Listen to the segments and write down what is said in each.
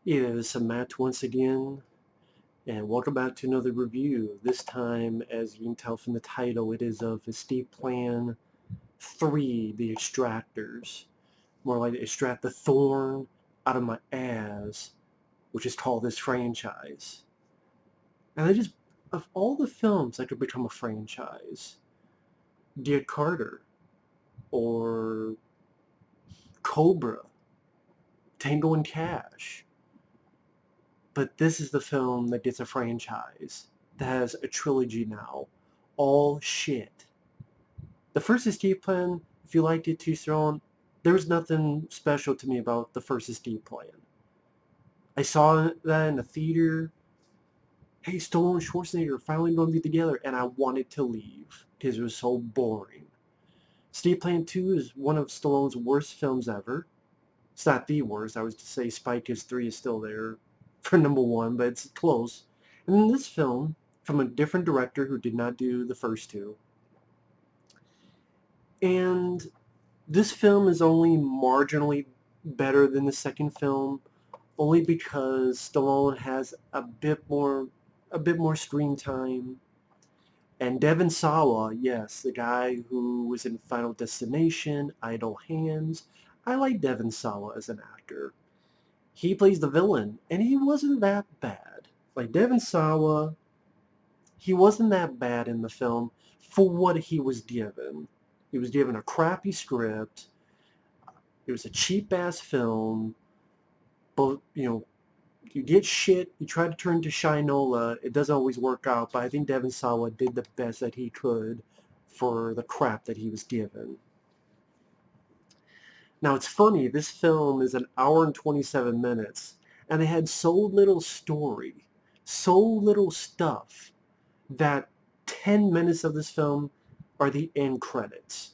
Yeah, this is Matt once again, and welcome back to another review. This time, as you can tell from the title, it is of Escape Plan 3, The Extractors. More like extract the thorn out of my ass, which is called this franchise. And I just, of all the films that could become a franchise, Dear Carter, or Cobra, Tango and Cash, but this is the film that gets a franchise, that has a trilogy now. All shit. The first Escape Plan, if you liked it too strong, there was nothing special to me about the first Escape Plan. I saw that in the theater. Hey, Stallone and Schwarzenegger are finally going to be together, and I wanted to leave because it was so boring. Escape Plan 2 is one of Stallone's worst films ever. It's not the worst. I was to say Spy Kids 3 is still there for number one, but it's close. And in this film, from a different director who did not do the first two. And this film is only marginally better than the second film, only because Stallone has a bit more screen time. And Devon Sawa, yes, the guy who was in Final Destination, Idle Hands. I like Devon Sawa as an actor. He plays the villain, and he wasn't that bad. Like Devon Sawa, he wasn't that bad in the film for what he was given. He was given a crappy script. It was a cheap ass film, but you get shit. You try to turn to Shinola. It doesn't always work out, but I think Devon Sawa did the best that he could for the crap that he was given. Now it's funny. This film is an hour and 27 minutes, and it had so little story, so little stuff that 10 minutes of this film are the end credits.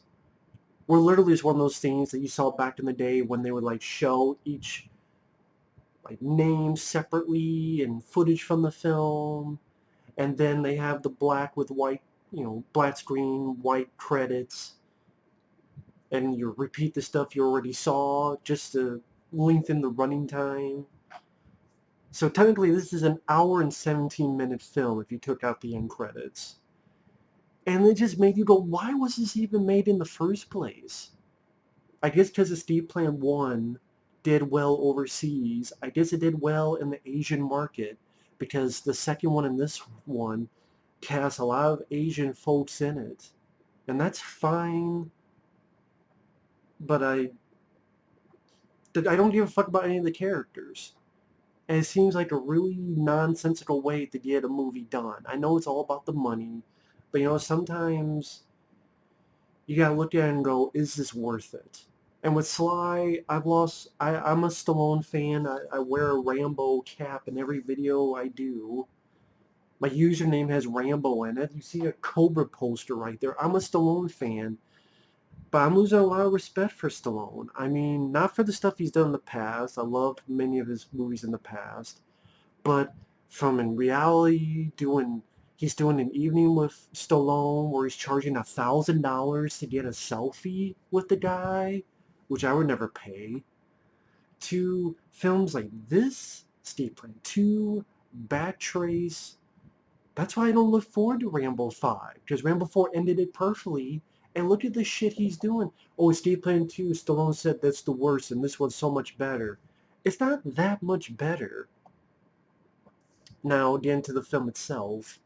Where literally is one of those things that you saw back in the day when they would like show each like name separately and footage from the film, and then they have the black with white, black screen, white credits, and you repeat the stuff you already saw just to lengthen the running time. So technically this is an hour and 17-minute film if you took out the end credits. And it just made you go, why was this even made in the first place? I guess because Escape Plan 1 did well overseas. I guess it did well in the Asian market because the second one and this one cast a lot of Asian folks in it. And that's fine, but I don't give a fuck about any of the characters. And it seems like a really nonsensical way to get a movie done. I know it's all about the money, but sometimes you gotta look at it and go, is this worth it? And with Sly, I'm a Stallone fan. I wear a Rambo cap in every video I do. My username has Rambo in it. You see a Cobra poster right there. I'm a Stallone fan, but I'm losing a lot of respect for Stallone. I mean, not for the stuff he's done in the past. I loved many of his movies in the past, but from in reality, he's doing an evening with Stallone where he's charging $1,000 to get a selfie with the guy, which I would never pay, to films like this, Steve Plan 2, Backtrace. That's why I don't look forward to Rambo 5, because Rambo 4 ended it perfectly, and look at the shit he's doing. Oh, Escape Plan 2, Stallone said that's the worst, and this one's so much better. It's not that much better. Now, again, to the film itself.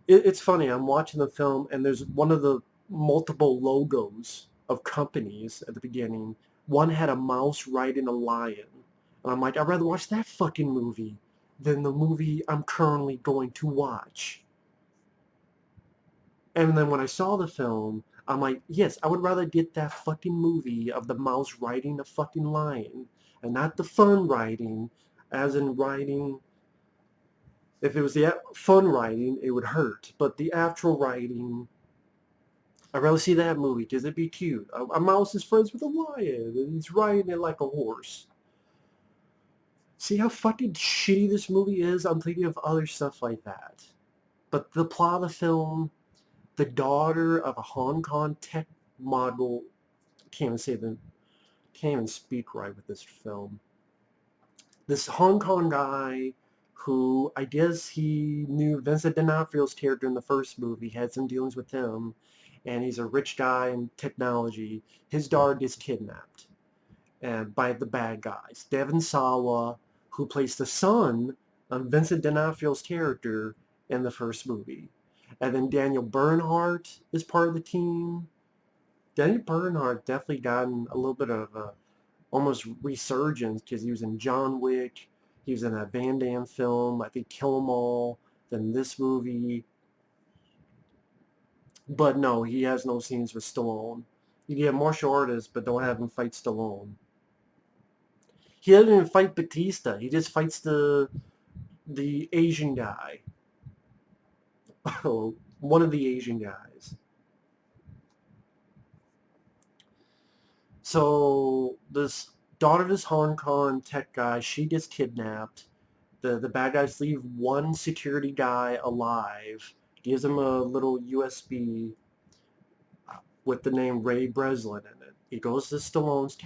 It's funny, I'm watching the film, and there's one of the multiple logos of companies at the beginning. One had a mouse riding a lion. And I'm like, I'd rather watch that fucking movie than the movie I'm currently going to watch. And then when I saw the film, I'm like, yes, I would rather get that fucking movie of the mouse riding a fucking lion, and not the fun riding, as in riding. If it was the fun writing, it would hurt. But the actual writing, I'd rather see that movie because it'd be cute. A mouse is friends with a lion, and he's riding it like a horse. See how fucking shitty this movie is? I'm thinking of other stuff like that. But the plot of the film, the daughter of a Hong Kong tech model, can't even speak right with this film. This Hong Kong guy who I guess he knew Vincent D'Onofrio's character in the first movie, had some dealings with him, and he's a rich guy in technology. His daughter gets kidnapped and by the bad guys. Devon Sawa, who plays the son of Vincent D'Onofrio's character in the first movie. And then Daniel Bernhardt is part of the team. Daniel Bernhardt definitely gotten a little bit of a almost resurgence because he was in John Wick, he was in that Van Damme film, I think Kill 'Em All, then this movie. But no, he has no scenes with Stallone. You get martial artists, but don't have him fight Stallone. He doesn't even fight Batista. He just fights the Asian guy. One of the Asian guys. So this daughter of this Hong Kong tech guy, she gets kidnapped. The bad guys leave one security guy alive, gives him a little USB with the name Ray Breslin in it. He goes to Stallone's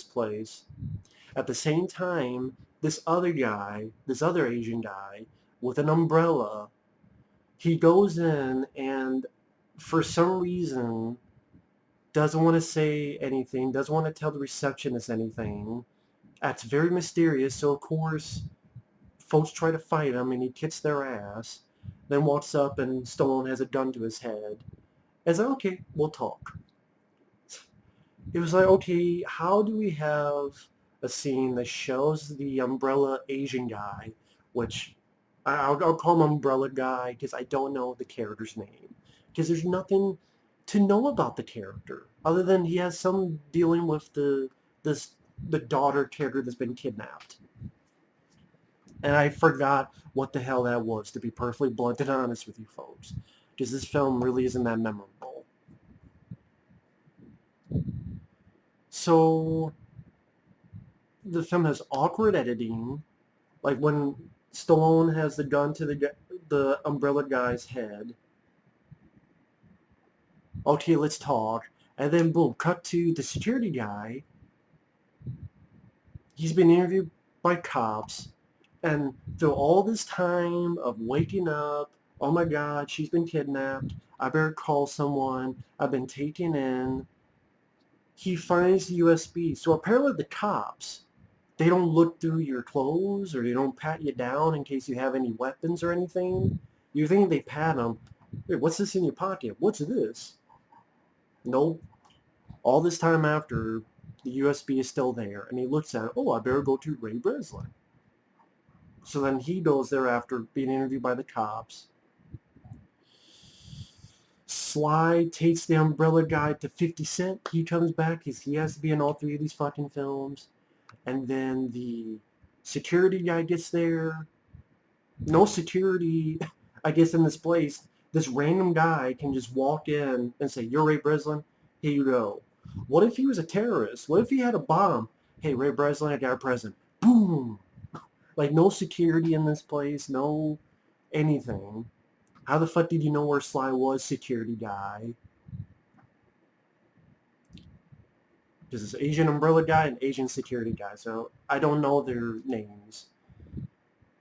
place. At the same time, this other guy, this other Asian guy, with an umbrella, he goes in and for some reason doesn't want to say anything, doesn't want to tell the receptionist anything. That's very mysterious, so of course folks try to fight him and he kicks their ass, then walks up and Stallone has a gun to his head. It's like, okay, we'll talk. It was like, okay, how do we have a scene that shows the umbrella Asian guy, which I'll call him umbrella guy because I don't know the character's name. Because there's nothing to know about the character other than he has some dealing with the daughter character that's been kidnapped. And I forgot what the hell that was, to be perfectly blunt and honest with you folks. Because this film really isn't that memorable. So, the film has awkward editing. Like when Stallone has the gun to the umbrella guy's head. Okay, let's talk. And then boom, cut to the security guy. He's been interviewed by cops. And through all this time of waking up, oh my God, she's been kidnapped. I better call someone. I've been taken in. He finds the USB. So apparently the cops, they don't look through your clothes or they don't pat you down in case you have any weapons or anything. You think they pat them. Hey, what's this in your pocket? What's this? Nope. All this time after, the USB is still there. And he looks at it. Oh, I better go to Ray Breslin. So then he goes there after being interviewed by the cops. Sly takes the umbrella guy to 50 Cent. He comes back because he has to be in all three of these fucking films. And then the security guy gets there. No security, I guess, in this place. This random guy can just walk in and say, you're Ray Breslin, here you go. What if he was a terrorist? What if he had a bomb? Hey, Ray Breslin, I got a present. Boom! Like, no security in this place, no anything. How the fuck did you know where Sly was, security guy? There's this Asian umbrella guy and Asian security guy, so I don't know their names.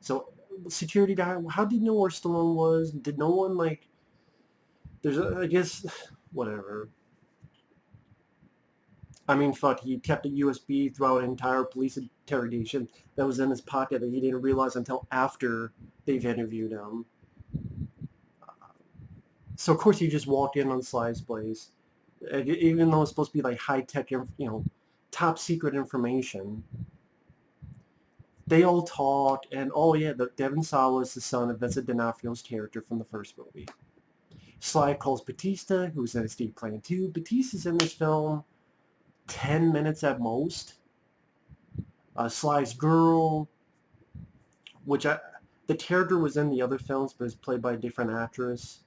So, security guy, how did you know where Stallone was? Did no one, like, I guess, whatever. I mean, fuck, he kept a USB throughout an entire police interrogation that was in his pocket that he didn't realize until after they've interviewed him. So, of course, he just walked in on Sly's place, even though it's supposed to be, like, high-tech, top secret information. They all talk, and oh yeah, Devon Sawa is the son of Vincent D'Onofrio's character from the first movie. Sly calls Batista, who's in Escape Plan 2. Batista's in this film 10 minutes at most. Sly's girl, which the character was in the other films, but is played by a different actress.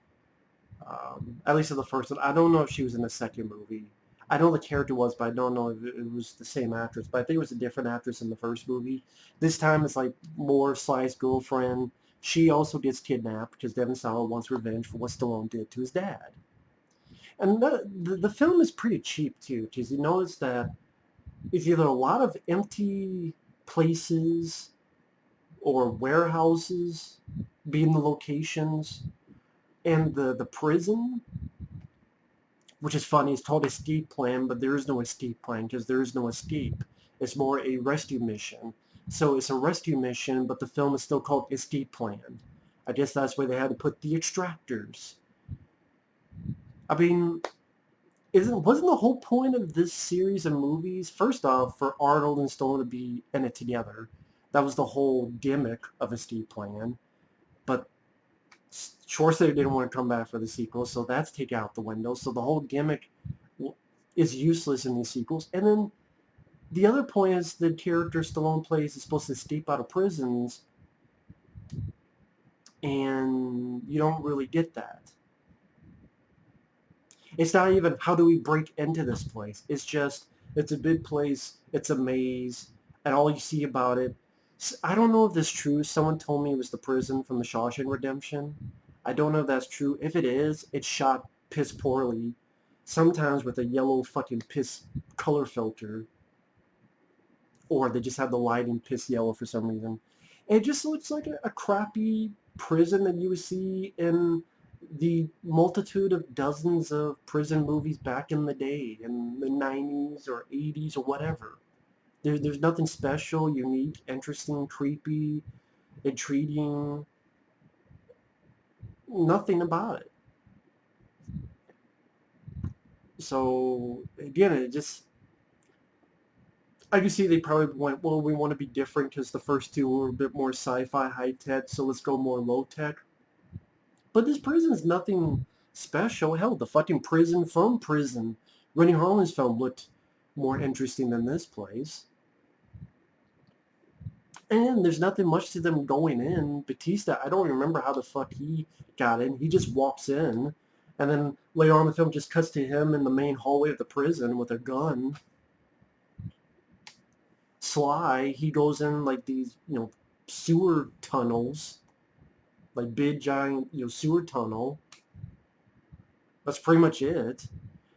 At least in the first one. I don't know if she was in the second movie. I know the character was, but I don't know if it was the same actress. But I think it was a different actress in the first movie. This time it's like more Sly's girlfriend. She also gets kidnapped because Devon Sawa wants revenge for what Stallone did to his dad. And the film is pretty cheap too, because you notice that it's either a lot of empty places or warehouses being the locations, and the prison, which is funny, it's called escape plan, but there is no escape plan because there is no escape. It's more a rescue mission. So it's a rescue mission, but the film is still called Escape Plan. I guess that's where they had to put the Extractors. I mean, wasn't the whole point of this series of movies, first off, for Arnold and Stallone to be in it together? That was the whole gimmick of Escape Plan. But Schwarzenegger didn't want to come back for the sequel, so that's taken out the window. So the whole gimmick is useless in these sequels. And then the other point is the character Stallone plays is supposed to escape out of prisons, and you don't really get that. It's not even how do we break into this place. It's just, it's a big place, it's a maze, and all you see about it, I don't know if this is true. Someone told me it was the prison from the Shawshank Redemption. I don't know if that's true. If it is, it's shot piss poorly, sometimes with a yellow fucking piss color filter, or they just have the lighting piss yellow for some reason. And it just looks like a crappy prison that you would see in the multitude of dozens of prison movies back in the day, in the 90s or 80s or whatever. There's nothing special, unique, interesting, creepy, intriguing, nothing about it. So, again, it just, I can see they probably went, well, we want to be different because the first two were a bit more sci-fi, high-tech, so let's go more low-tech. But this prison's nothing special. Hell, the fucking prison from prison. Rennie Harlin's film looked more interesting than this place. And there's nothing much to them going in. Batista, I don't remember how the fuck he got in. He just walks in. And then later on the film just cuts to him in the main hallway of the prison with a gun. Sly, he goes in like these, sewer tunnels. Like big, giant, sewer tunnel. That's pretty much it.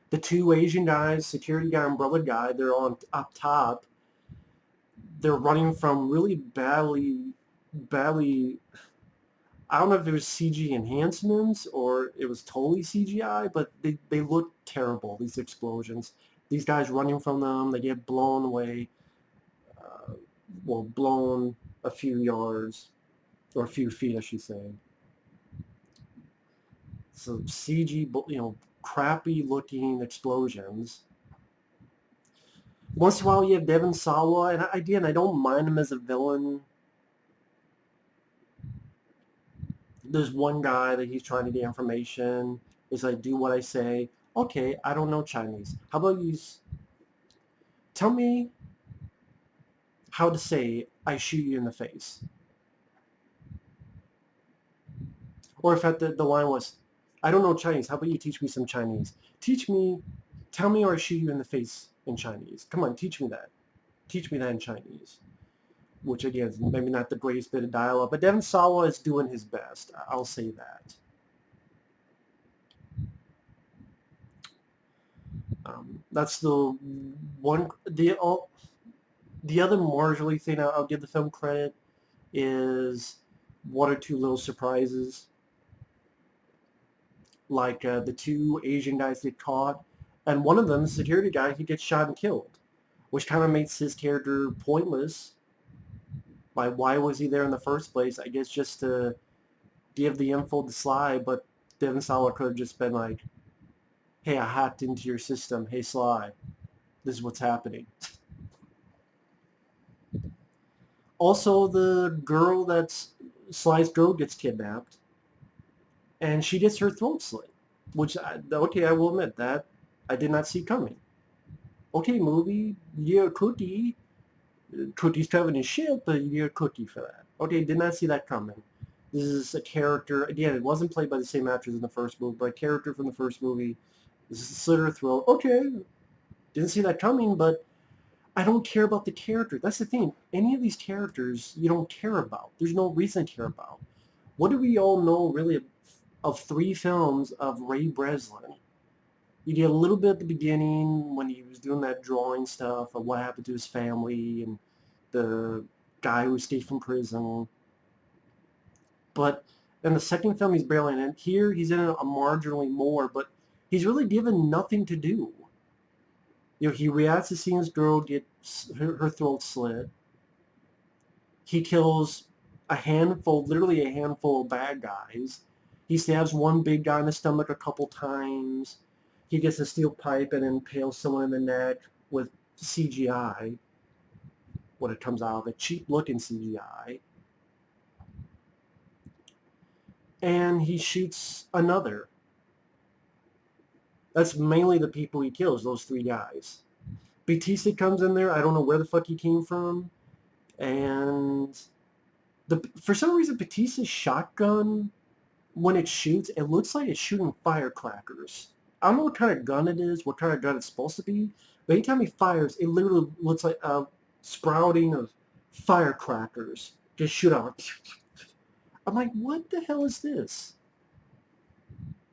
The two Asian guys, security guy and brother guy, they're on up top. They're running from really badly, I don't know if it was CG enhancements or it was totally CGI, but they look terrible, these explosions. These guys running from them, they get blown away, blown a few yards, or a few feet, I should say. So CG, crappy looking explosions. Once in a while you have Devon Sawa, and again, I don't mind him as a villain. There's one guy that he's trying to get information. Is like, do what I say. Okay, I don't know Chinese. How about you tell me how to say I shoot you in the face? Or if the line was, I don't know Chinese. How about you teach me some Chinese? Tell me or I shoot you in the face in Chinese. Come on, teach me that. Teach me that in Chinese. Which again is maybe not the greatest bit of dialogue, but Devon Sawa is doing his best. I'll say that. That's the one. The other marginally thing I'll give the film credit is one or two little surprises, like the two Asian guys get caught, and one of them, the security guy, he gets shot and killed, which kind of makes his character pointless. Like, why was he there in the first place? I guess just to give the info to Sly, but Devon Sawa could have just been like, hey, I hacked into your system. Hey, Sly, this is what's happening. Also, the girl Sly's girl gets kidnapped, and she gets her throat slit, which, okay, I will admit that I did not see coming. Okay, movie, you get a cookie. Cookie's covered in shit, but you get a cookie for that. Okay, did not see that coming. This is a character, again, it wasn't played by the same actors in the first movie, but a character from the first movie. This is a slit her throat. Okay, didn't see that coming, but I don't care about the character. That's the thing. Any of these characters you don't care about. There's no reason to care about. What do we all know, really, of 3 films of Ray Breslin? You get a little bit at the beginning when he was doing that drawing stuff of what happened to his family, and the guy who escaped from prison. But in the second film, he's barely in it. Here, he's in it a marginally more, but he's really given nothing to do. He reacts to seeing his girl get her throat slit. He kills a handful, literally a handful of bad guys. He stabs one big guy in the stomach a couple times. He gets a steel pipe and impales someone in the neck with CGI. What it comes out of it, cheap-looking CGI. And he shoots another. That's mainly the people he kills, those three guys. Batista comes in there. I don't know where the fuck he came from. And for some reason, Batista's shotgun, when it shoots, it looks like it's shooting firecrackers. I don't know what kind of gun it is, what kind of gun it's supposed to be, but anytime he fires, it literally looks like a sprouting of firecrackers just shoot out. I'm like, what the hell is this?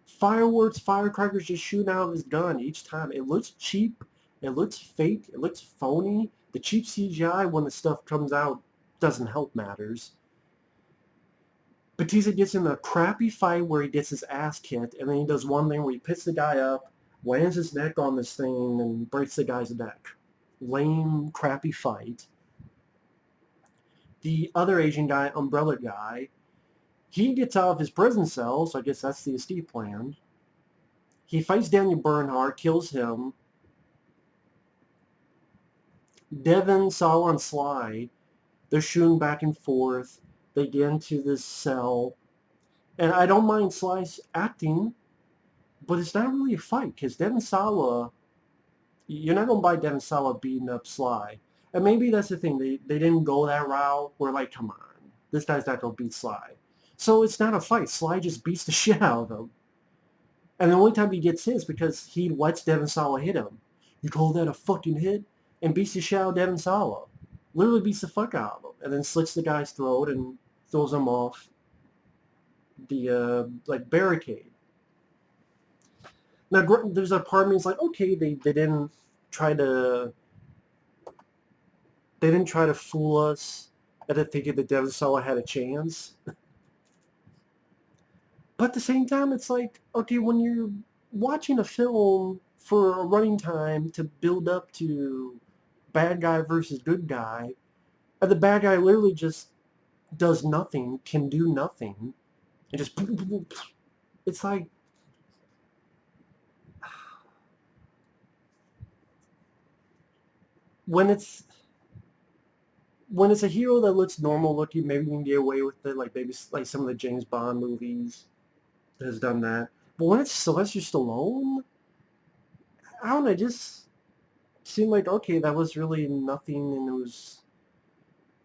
Fireworks, firecrackers just shooting out of his gun each time. It looks cheap. It looks fake. It looks phony. The cheap CGI when the stuff comes out doesn't help matters. Batista gets in a crappy fight where he gets his ass kicked, and then he does one thing where he picks the guy up, lands his neck on this thing, and breaks the guy's neck. Lame, crappy fight. The other Asian guy, Umbrella Guy, he gets out of his prison cell, so I guess that's the escape plan. He fights Daniel Bernhardt, kills him. Devon Sawa and Sly, they're shooting back and forth. They get into this cell. And I don't mind Sly's acting, but it's not really a fight, because Devon Sawa, you're not going to buy Devon Sawa beating up Sly. And maybe that's the thing, they didn't go that route. We're like, come on, this guy's not going to beat Sly. So it's not a fight. Sly just beats the shit out of him. And the only time he gets hit is because he lets Devon Sawa hit him. You call that a fucking hit? And beats the shit out of Devon Sawa. Literally beats the fuck out of him. And then slits the guy's throat and throws him off the barricade. Now, there's a part of me that's like, okay, they didn't try to fool us into thinking that Devon Sawa had a chance. But at the same time, it's like, okay, when you're watching a film for a running time to build up to bad guy versus good guy, and the bad guy literally just does nothing, can do nothing, and just, it's like, when it's a hero that looks normal looking, maybe you can get away with it, like maybe like some of the James Bond movies has done that. But when it's Sylvester Stallone, I don't know, it just seemed like, okay, that was really nothing, and it was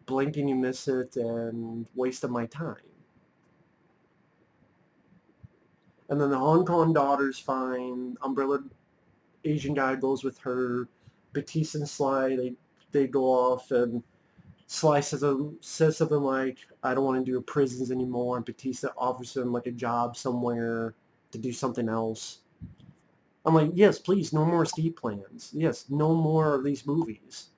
blink and you miss it and waste of my time. And then the Hong Kong daughter's fine. Umbrella Asian guy goes with her. Batista and Sly, they go off, and Sly says something like, I don't want to do prisons anymore, and Batista offers him like a job somewhere to do something else. I'm like, yes, please, no more escape plans. Yes, no more of these movies.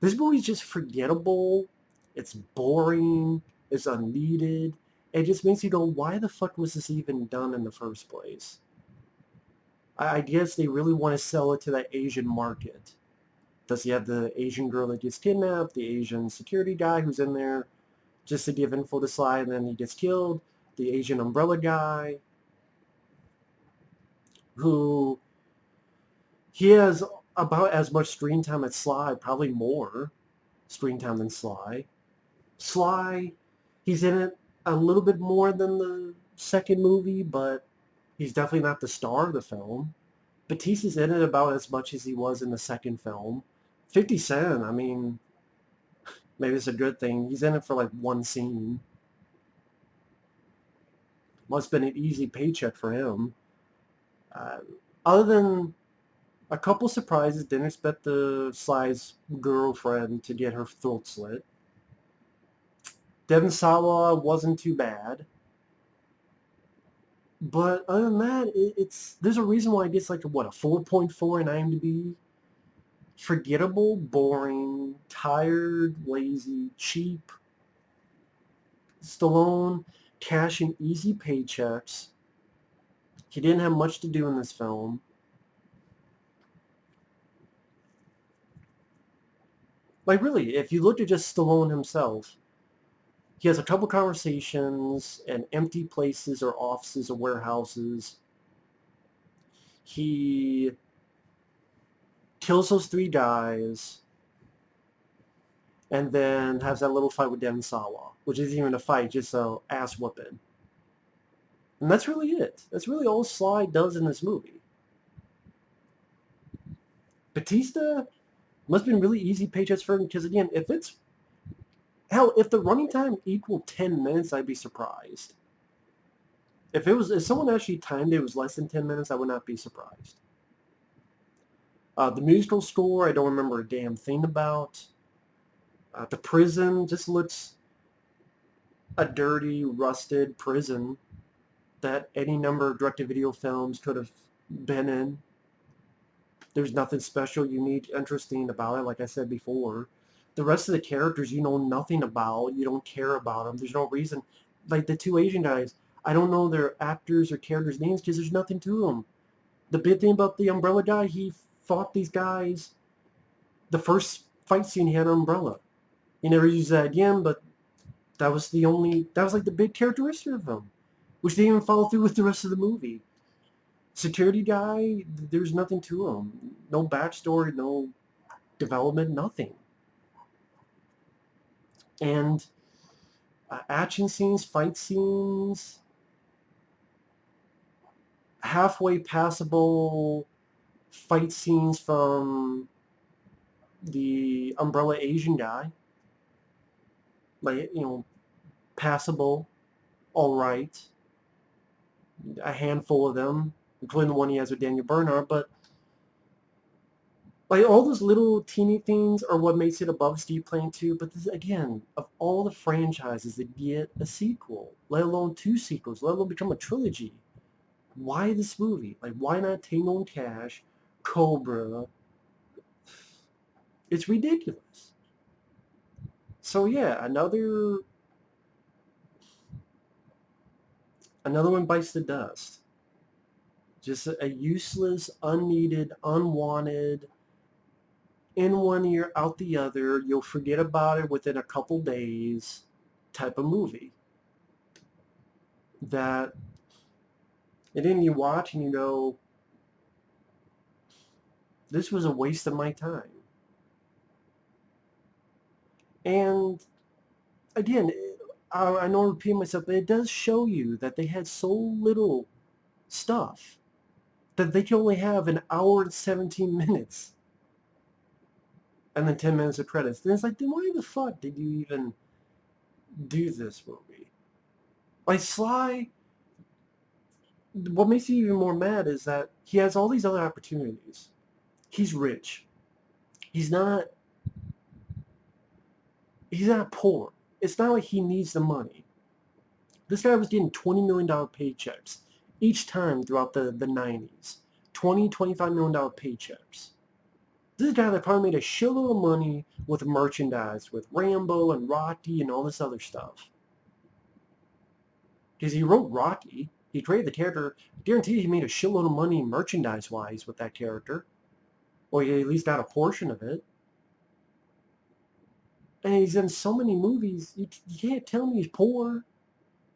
This movie's just forgettable. It's boring. It's unneeded. It just makes you go, why the fuck was this even done in the first place? I guess they really want to sell it to that Asian market. Does he have the Asian girl that gets kidnapped, the Asian security guy who's in there just to give info to Sly and then he gets killed, the Asian umbrella guy who he has about as much screen time as Sly, probably more screen time than Sly. Sly, he's in it a little bit more than the second movie, but he's definitely not the star of the film. Batista's in it about as much as he was in the second film. 50 Cent, I mean, maybe it's a good thing. He's in it for like one scene. Must have been an easy paycheck for him. Other than a couple surprises, didn't expect the Sly's girlfriend to get her throat slit. Devon Sawa wasn't too bad. But other than that, there's a reason why it gets like a 4.4 in IMDb. Forgettable, boring, tired, lazy, cheap. Stallone cashing easy paychecks. He didn't have much to do in this film. Like, really, if you look at just Stallone himself, he has a couple conversations in empty places or offices or warehouses. He kills those three guys and then has that little fight with Devon Sawa, which isn't even a fight, just a ass whooping. And that's really it. That's really all Sly does in this movie. Batista must have been really easy paychecks for him because, again, if it's hell, if the running time equaled 10 minutes, I'd be surprised. If someone actually timed it was less than 10 minutes, I would not be surprised. The musical score, I don't remember a damn thing about. The prison just looks a dirty, rusted prison that any number of direct-to-video films could have been in. There's nothing special, unique, interesting about it, like I said before. The rest of the characters you know nothing about. You don't care about them. There's no reason. Like the two Asian guys, I don't know their actors or characters' names because there's nothing to them. The big thing about the umbrella guy, he fought these guys. The first fight scene, he had an umbrella. He never used that again, but that was like the big characteristic of him, which they didn't even follow through with the rest of the movie. Security guy, there's nothing to him. No backstory, no development, nothing. And action scenes, fight scenes, halfway passable fight scenes from the umbrella Asian guy. Like, passable, all right. A handful of them, including the one he has with Daniel Bernhardt, but like all those little teeny things are what makes it above Steve Plan 2. But this, again, of all the franchises that get a sequel, let alone two sequels, let alone become a trilogy, why this movie? Like, why not Tango and Cash, Cobra? It's ridiculous. So yeah, another one bites the dust. Just a useless, unneeded, unwanted, in one ear, out the other, you'll forget about it within a couple days type of movie. That, and then you watch and you go, this was a waste of my time. And again, I know I repeat myself, but it does show you that they had so little stuff that they can only have an hour and 17 minutes and then 10 minutes of credits. Then it's like, then why the fuck did you even do this movie? Like Sly, what makes you even more mad is that he has all these other opportunities. He's rich. He's not poor. It's not like he needs the money. This guy was getting $20 million paychecks each time throughout the 90s. $25 million paychecks. This is a guy that probably made a shitload of money with merchandise, with Rambo and Rocky and all this other stuff. Because he wrote Rocky. He created the character. Guaranteed he made a shitload of money merchandise-wise with that character. Or he at least got a portion of it. And he's in so many movies, you can't tell me he's poor.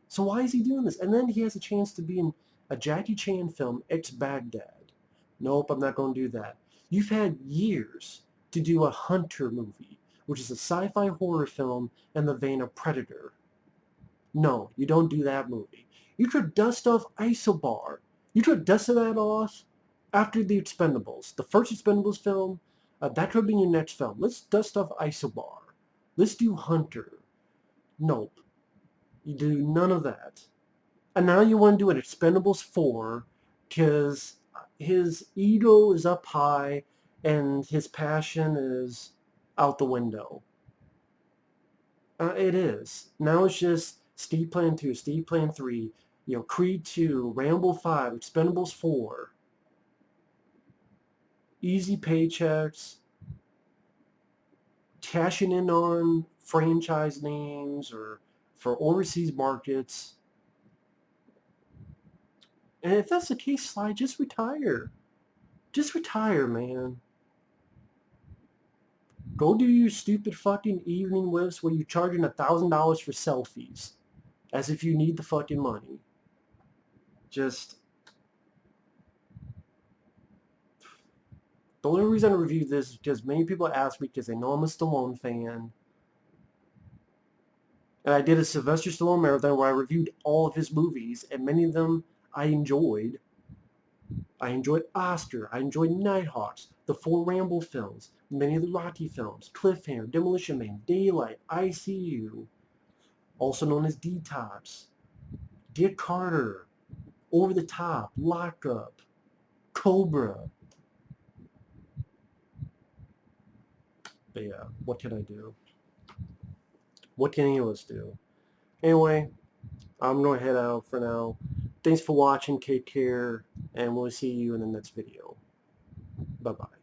So why is he doing this? And then he has a chance to be in a Jackie Chan film, Ex-Baghdad. Nope, I'm not going to do that. You've had years to do a Hunter movie, which is a sci-fi horror film in the vein of Predator. No, you don't do that movie. You could dust off Isobar. You could dust that off after the Expendables. The first Expendables film, that could be your next film. Let's dust off Isobar. Let's do Hunter. Nope. You do none of that. And now you want to do an Expendables 4 because his ego is up high and his passion is out the window. It is. Now it's just Steve Plan 2, Steve Plan 3, Creed 2, Rambo 5, Expendables 4. Easy paychecks, cashing in on franchise names or for overseas markets. And if that's the case, Sly, just retire. Just retire, man. Go do your stupid fucking evening whips where you're charging $1,000 for selfies. As if you need the fucking money. Just... The only reason I reviewed this is because many people ask me because they know I'm a Stallone fan. And I did a Sylvester Stallone marathon where I reviewed all of his movies, and many of them I enjoyed. I enjoyed Oscar. I enjoyed Nighthawks, the 4 Rambo films, many of the Rocky films, Cliffhanger, Demolition Man, Daylight, ICU, also known as Detox, Dick Carter, Over the Top, Lockup, Cobra. But yeah, what can I do? What can any of us do? Anyway, I'm going to head out for now. Thanks for watching. Take care, and we'll see you in the next video. Bye-bye.